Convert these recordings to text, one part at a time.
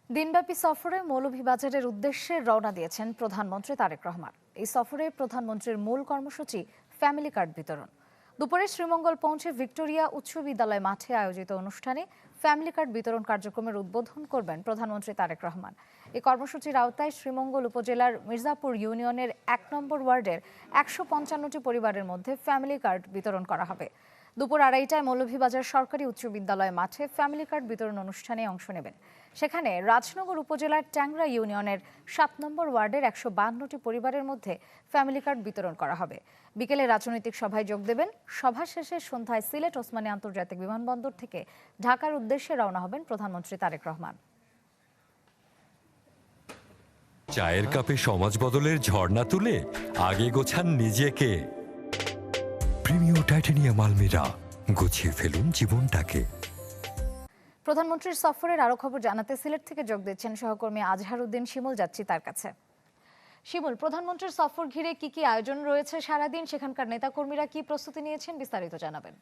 দিনব্যাপী সফরে মৌলভীবাজারের উদ্দেশ্যে রওনা দিয়েছেন প্রধানমন্ত্রী তারেক রহমান। এই সফরে প্রধানমন্ত্রীর মূল কর্মসূচি ফ্যামিলি কার্ড বিতরণ। দুপুরে শ্রীমঙ্গল পৌঁছে ভিক্টোরিয়া উচ্চ বিদ্যালয় মাঠে আয়োজিত অনুষ্ঠানে ফ্যামিলি কার্ড বিতরণ কার্যক্রমের উদ্বোধন করবেন প্রধানমন্ত্রী তারেক রহমান। এই কর্মসূচির আওতায় শ্রীমঙ্গল উপজেলার মির্জাপুর ইউনিয়নের ১ নম্বর ওয়ার্ডের ১৫৫টি পরিবারের মধ্যে ফ্যামিলি কার্ড বিতরণ করা হবে। দুপুর ২:৩০টায় মৌলভীবাজার সরকারি উচ্চ বিদ্যালয় মাঠে ফ্যামিলি কার্ড বিতরণ অনুষ্ঠানে অংশ নেবেন। সেখানে রাজনগর উপজেলার ট্যাংরা ইউনিয়নের ৭ নম্বর ওয়ার্ডের ১৫২টি পরিবারের মধ্যে ফ্যামিলি কার্ড বিতরণ করা হবে। বিকেলে রাজনৈতিক সভায় যোগ দেবেন। সভা শেষে সন্ধ্যায় সিলেট ওসমানী আন্তর্জাতিক বিমানবন্দর থেকে ঢাকার উদ্দেশ্যে রওনা হবেন প্রধানমন্ত্রী তারেক রহমান। চায়ের কাপে সমাজ বদলের ঝর্ণা তুলে আগে গোছান নিজেকে। প্রিমিয়াম টাইটানিয়াম আলমিরা, গুছিয়ে ফেলুন জীবনটাকে। প্রধানমন্ত্রীর সফরের আরো খবর জানাতে সিলেট থেকে যোগ দিচ্ছেন সহকর্মী আজহার উদ্দিন শিমুল। যাচ্ছি তার কাছে। শিমুল, প্রধানমন্ত্রীর সফর ঘিরে কি কি আয়োজন রয়েছে সারাদিন, সেখানকার নেতাকর্মীরা কি প্রস্তুতি নিয়েছেন, বিস্তারিত জানাবেন।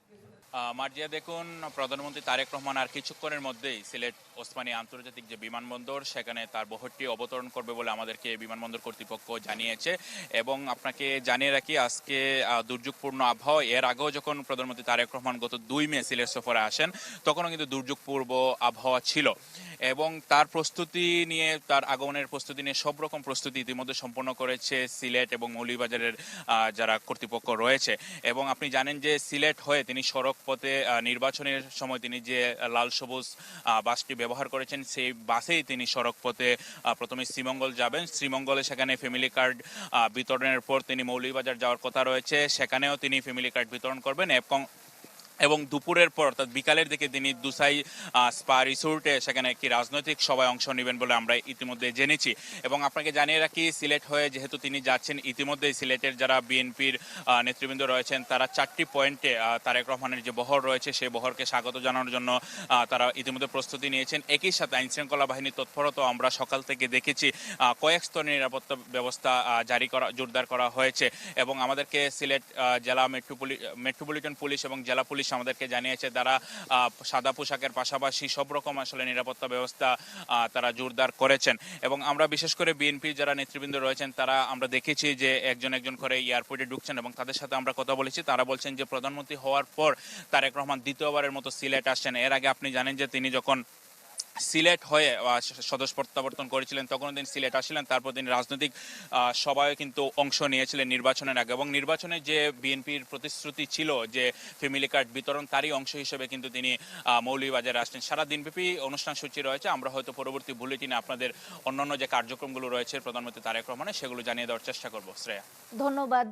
মার্জিয়া, দেখুন, প্রধানমন্ত্রী তারেক রহমান আর কিছুক্ষণের মধ্যেই সিলেট ওসমানী আন্তর্জাতিক যে বিমানবন্দর সেখানে তার বহরটি অবতরণ করবে বলে আমাদেরকে বিমানবন্দর কর্তৃপক্ষ জানিয়েছে। এবং আপনাকে জানিয়ে রাখি, আজকে দুর্যোগপূর্ণ আবহাওয়া। এর আগেও যখন প্রধানমন্ত্রী তারেক রহমান গত ২ মে সিলেট সফরে আসেন তখনও কিন্তু দুর্যোগপূর্ব আবহাওয়া ছিল। এবং তার প্রস্তুতি নিয়ে, তার আগমনের প্রস্তুতি নিয়ে সব রকম প্রস্তুতি ইতিমধ্যে সম্পন্ন করেছে সিলেট এবং মৌলভীবাজারের যারা কর্তৃপক্ষ রয়েছে। এবং আপনি জানেন যে সিলেট হয়ে তিনি সড়ক পথে নির্বাচনের সময় তিনি যে লাল সবুজ বাসটি ব্যবহার করেছেন, সেই বাসেই তিনি সড়ক পথে প্রথমে শ্রীমঙ্গল যাবেন। শ্রীমঙ্গলে সেখানে ফ্যামিলি কার্ড বিতরণের পর তিনি মৌলভীবাজার যাওয়ার কথা রয়েছে, সেখানেও তিনি ফ্যামিলি কার্ড বিতরণ করবেন। এবং দুপুরের পর অর্থাৎ বিকালের দিকে তিনি দুসাই স্পা রিসোর্টে সেখানে একটি রাজনৈতিক সভায় অংশ নেবেন বলে আমরা ইতিমধ্যে জেনেছি। এবং আপনাকে জানিয়ে রাখি, সিলেট হয়ে যেহেতু তিনি যাচ্ছেন, ইতিমধ্যেই সিলেটের যারা বিএনপির নেতৃবৃন্দ রয়েছেন তারা 4টি পয়েন্টে তারেক রহমানের যে বহর রয়েছে সেই বহরকে স্বাগত জানানোর জন্য তারা ইতিমধ্যে প্রস্তুতি নিয়েছেন। একই সাথে আইনশৃঙ্খলা বাহিনীর তৎপরতা আমরা সকাল থেকে দেখেছি। কয়েক স্তরের নিরাপত্তা ব্যবস্থা জোরদার করা হয়েছে। এবং আমাদেরকে সিলেট জেলা মেট্রোপলিটন পুলিশ এবং জেলা পুলিশ আমাদেরকে জানিয়েছে তারা সাদা পোশাকের পাশাপাশি সব রকম আসলে নিরাপত্তা ব্যবস্থা তারা জোরদার করেছেন। এবং আমরা বিশেষ করে বিএনপির যারা নেতৃবৃন্দ রয়েছেন তারা আমরা দেখেছি যে একজন একজন করে এয়ারপোর্টে ঢুকছেন। এবং তাদের সাথে আমরা কথা বলেছি, তারা বলছেন যে প্রধানমন্ত্রী হওয়ার পর তারেক রহমান দ্বিতীয়বারের মতো সিলেট আসছেন। এর আগে আপনি জানেন যে তিনি যখন সিলেট হয়ে স্বদেশ প্রত্যাবর্তন করেছিলেন তখন তিনি সিলেট আসছিলেন, তারপর তিনি রাজনৈতিক সভায় কিন্তু অংশ নিয়েছিলেন নির্বাচনের আগে। এবং নির্বাচনে যে বিএনপির প্রতিশ্রুতি ছিল যে ফ্যামিলি কার্ড বিতরণ, তারই অংশ হিসেবে কিন্তু তিনি মৌলভীবাজারে আসছেন। সারা দিনব্যাপী অনুষ্ঠান সূচি রয়েছে। আমরা হয়তো পরবর্তী বুলেটিনে আপনাদের অন্যান্য যে কার্যক্রমগুলো রয়েছে প্রধানমন্ত্রী তারেক রহমানের, সেগুলো জানিয়ে দেওয়ার চেষ্টা করব। শ্রেয়া, ধন্যবাদ।